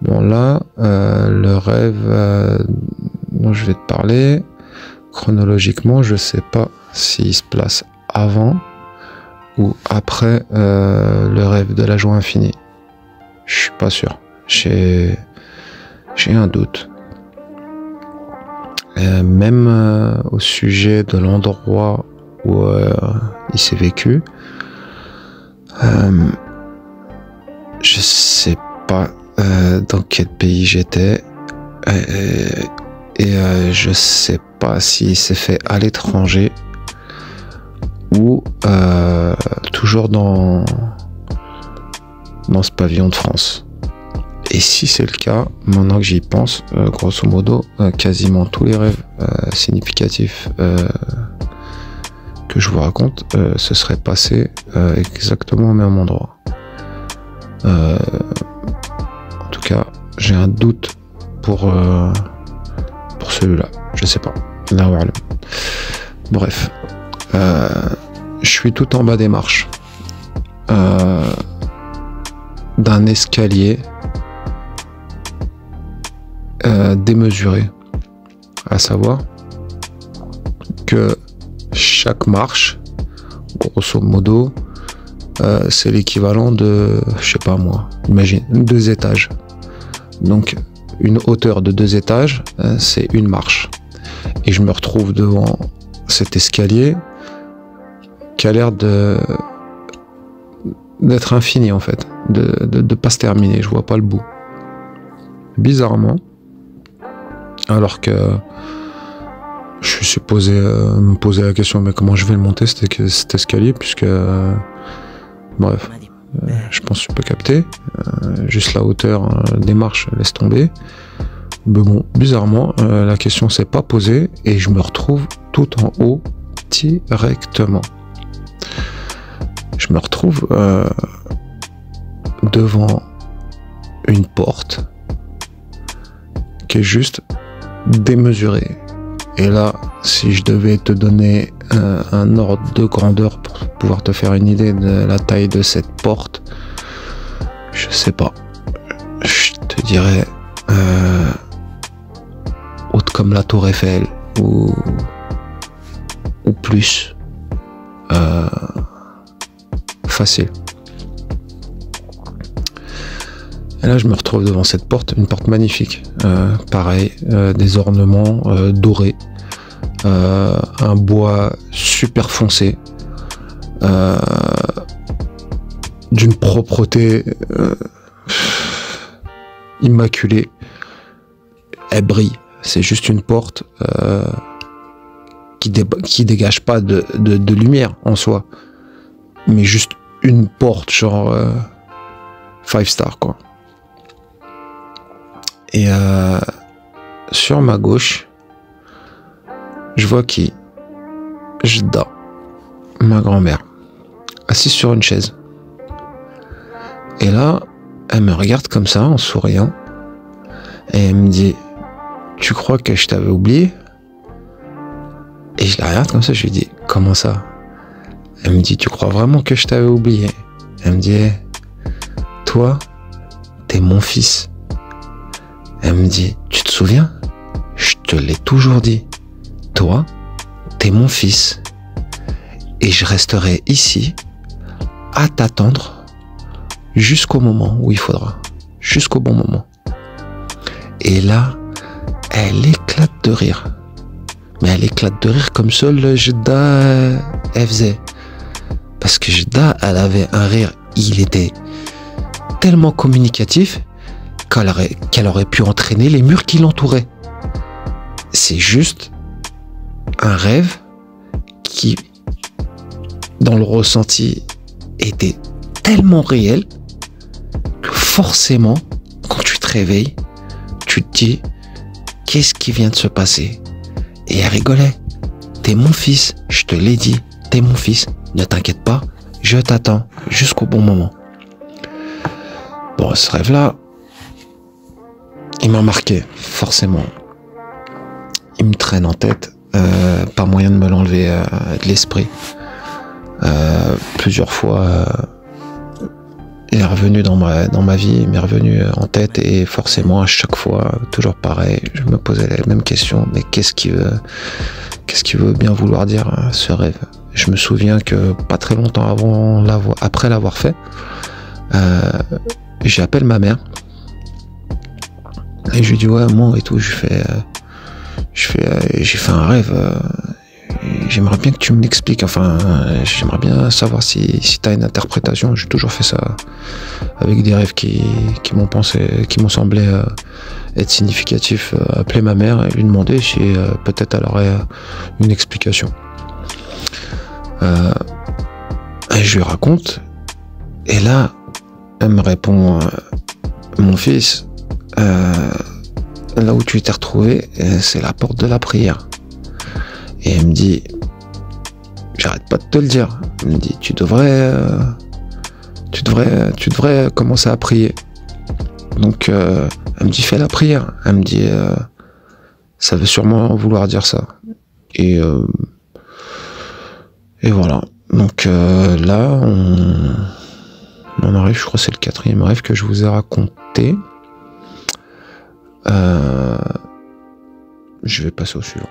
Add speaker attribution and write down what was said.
Speaker 1: Bon là, le rêve dont je vais te parler, chronologiquement, je sais pas s'il se place avant ou après le rêve de la joie infinie. Je suis pas sûr. J'ai un doute. Même au sujet de l'endroit où il s'est vécu, je sais pas dans quel pays j'étais et je sais pas s'il s'est fait à l'étranger ou toujours dans ce pavillon de France. Et si c'est le cas, maintenant que j'y pense, grosso modo, quasiment tous les rêves significatifs que je vous raconte se seraient passés exactement au même endroit. En tout cas, j'ai un doute pour celui-là. Je sais pas. Bref. Je suis tout en bas des marches d'un escalier démesuré, à savoir que chaque marche, grosso modo, c'est l'équivalent de, je sais pas moi, imagine 2 étages. Donc une hauteur de 2 étages, c'est une marche. Et je me retrouve devant cet escalier qui a l'air d'être infini en fait, de pas se terminer. Je vois pas le bout. Bizarrement, alors que je suis supposé me poser la question, mais comment je vais le monter cet escalier, puisque bref, je pense que tu peux capter. Juste la hauteur des marches, laisse tomber. Mais bon, bizarrement, la question s'est pas posée et je me retrouve tout en haut directement. Je me retrouve devant une porte qui est juste démesurée. Et là, si je devais te donner un ordre de grandeur pour pouvoir te faire une idée de la taille de cette porte, je sais pas. Je te dirais haute comme la Tour Eiffel ou plus. Facile. Et là, je me retrouve devant cette porte, une porte magnifique. Pareil, des ornements dorés, un bois super foncé, d'une propreté immaculée. Elle brille. C'est juste une porte qui dégage pas de lumière en soi, mais juste une porte genre 5 stars quoi. Et sur ma gauche, je vois qui? Jda, ma grand-mère, assise sur une chaise. Et là, elle me regarde comme ça en souriant et elle me dit: tu crois que je t'avais oublié? Et je la regarde comme ça, je lui dis: comment ça? Elle me dit: tu crois vraiment que je t'avais oublié? Elle me dit: toi, t'es mon fils. Elle me dit: tu te souviens? Je te l'ai toujours dit. Toi, t'es mon fils. Et je resterai ici à t'attendre jusqu'au moment où il faudra. Jusqu'au bon moment. Et là, elle éclate de rire. Mais elle éclate de rire comme seule Jda elle faisait. Parce que Jda, elle avait un rire, il était tellement communicatif qu'elle aurait pu entraîner les murs qui l'entouraient. C'est juste un rêve qui, dans le ressenti, était tellement réel que forcément, quand tu te réveilles, tu te dis: qu'est-ce qui vient de se passer? Et elle rigolait. T'es mon fils, je te l'ai dit, t'es mon fils, ne t'inquiète pas, je t'attends jusqu'au bon moment. Bon, ce rêve-là, il m'a marqué, forcément. Il me traîne en tête, pas moyen de me l'enlever de l'esprit. Plusieurs fois, il est revenu dans ma vie, il m'est revenu en tête, et forcément à chaque fois, toujours pareil, je me posais les mêmes questions. Mais qu'est-ce qu'il veut bien vouloir dire, hein, ce rêve? Je me souviens que pas très longtemps après l'avoir fait, j'appelle ma mère et je lui dis ouais moi et tout, j'ai fait un rêve. J'aimerais bien que tu me l'expliques. Enfin, j'aimerais bien savoir si tu as une interprétation. J'ai toujours fait ça avec des rêves qui m'ont semblé être significatifs. Appeler ma mère et lui demander si peut-être elle aurait une explication. Et je lui raconte, et là, elle me répond mon fils, là où tu t'es retrouvé, c'est la porte de la prière. Et elle me dit, j'arrête pas de te le dire. Elle me dit, tu devrais commencer à prier. Donc, elle me dit, fais la prière. Elle me dit, ça veut sûrement vouloir dire ça. Et voilà. Donc là, on arrive, je crois que c'est le 4e rêve que je vous ai raconté. Je vais passer au suivant.